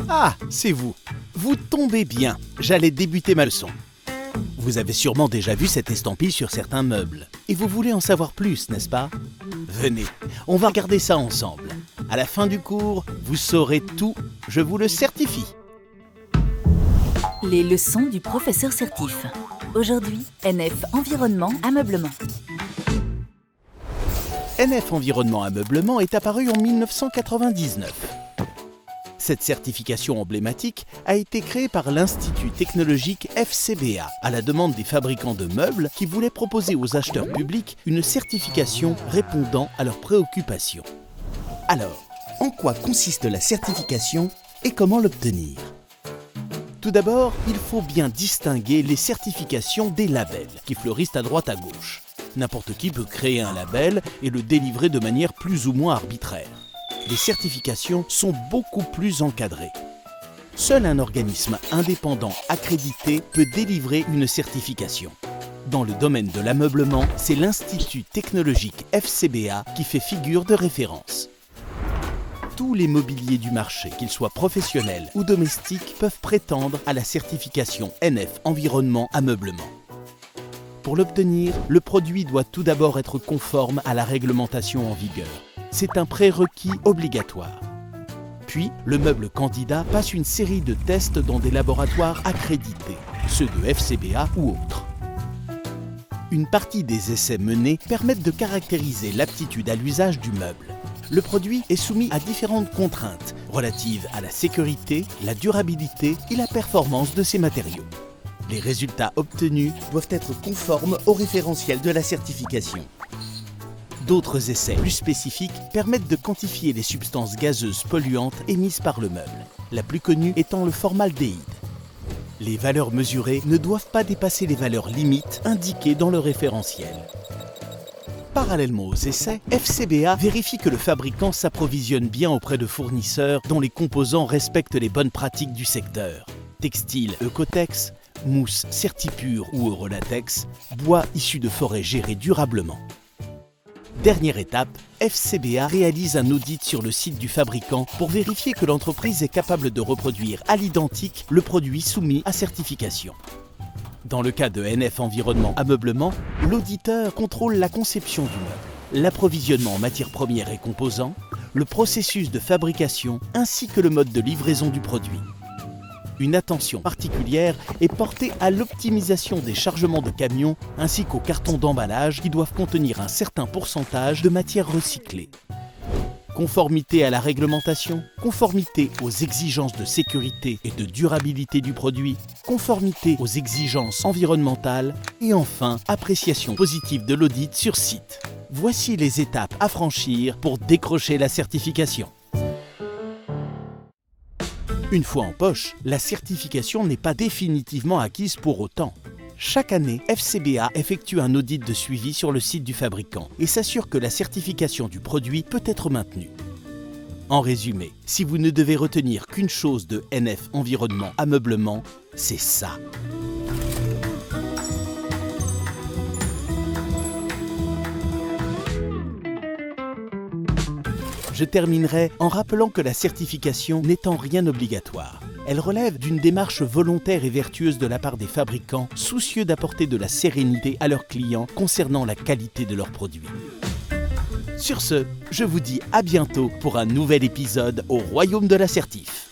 Ah, c'est vous. Vous tombez bien. J'allais débuter ma leçon. Vous avez sûrement déjà vu cette estampille sur certains meubles. Et vous voulez en savoir plus, n'est-ce pas? Venez, on va regarder ça ensemble. À la fin du cours, vous saurez tout, je vous le certifie. Les leçons du professeur Certif. Aujourd'hui, NF Environnement Ameublement. NF Environnement Ameublement est apparu en 1999. Cette certification emblématique a été créée par l'Institut technologique FCBA à la demande des fabricants de meubles qui voulaient proposer aux acheteurs publics une certification répondant à leurs préoccupations. Alors, en quoi consiste la certification et comment l'obtenir? Tout d'abord, il faut bien distinguer les certifications des labels qui fleurissent à droite à gauche. N'importe qui peut créer un label et le délivrer de manière plus ou moins arbitraire. Les certifications sont beaucoup plus encadrées. Seul un organisme indépendant accrédité peut délivrer une certification. Dans le domaine de l'ameublement, c'est l'Institut technologique FCBA qui fait figure de référence. Tous les mobiliers du marché, qu'ils soient professionnels ou domestiques, peuvent prétendre à la certification NF Environnement Ameublement. Pour l'obtenir, le produit doit tout d'abord être conforme à la réglementation en vigueur. C'est un prérequis obligatoire. Puis, le meuble candidat passe une série de tests dans des laboratoires accrédités, ceux de FCBA ou autres. Une partie des essais menés permettent de caractériser l'aptitude à l'usage du meuble. Le produit est soumis à différentes contraintes relatives à la sécurité, la durabilité et la performance de ses matériaux. Les résultats obtenus doivent être conformes au référentiel de la certification. D'autres essais plus spécifiques permettent de quantifier les substances gazeuses polluantes émises par le meuble, la plus connue étant le formaldéhyde. Les valeurs mesurées ne doivent pas dépasser les valeurs limites indiquées dans le référentiel. Parallèlement aux essais, FCBA vérifie que le fabricant s'approvisionne bien auprès de fournisseurs dont les composants respectent les bonnes pratiques du secteur. Textile Ecotex, mousse Certipure ou Eurolatex, bois issu de forêts gérées durablement. Dernière étape, FCBA réalise un audit sur le site du fabricant pour vérifier que l'entreprise est capable de reproduire à l'identique le produit soumis à certification. Dans le cas de NF Environnement Ameublement, l'auditeur contrôle la conception du meuble, l'approvisionnement en matières premières et composants, le processus de fabrication ainsi que le mode de livraison du produit. Une attention particulière est portée à l'optimisation des chargements de camions ainsi qu'aux cartons d'emballage qui doivent contenir un certain pourcentage de matières recyclées. Conformité à la réglementation, conformité aux exigences de sécurité et de durabilité du produit, conformité aux exigences environnementales et enfin, appréciation positive de l'audit sur site. Voici les étapes à franchir pour décrocher la certification. Une fois en poche, la certification n'est pas définitivement acquise pour autant. Chaque année, FCBA effectue un audit de suivi sur le site du fabricant et s'assure que la certification du produit peut être maintenue. En résumé, si vous ne devez retenir qu'une chose de NF Environnement Ameublement, c'est ça. Je terminerai en rappelant que la certification n'est en rien obligatoire. Elle relève d'une démarche volontaire et vertueuse de la part des fabricants, soucieux d'apporter de la sérénité à leurs clients concernant la qualité de leurs produits. Sur ce, je vous dis à bientôt pour un nouvel épisode au Royaume de l'Assertif.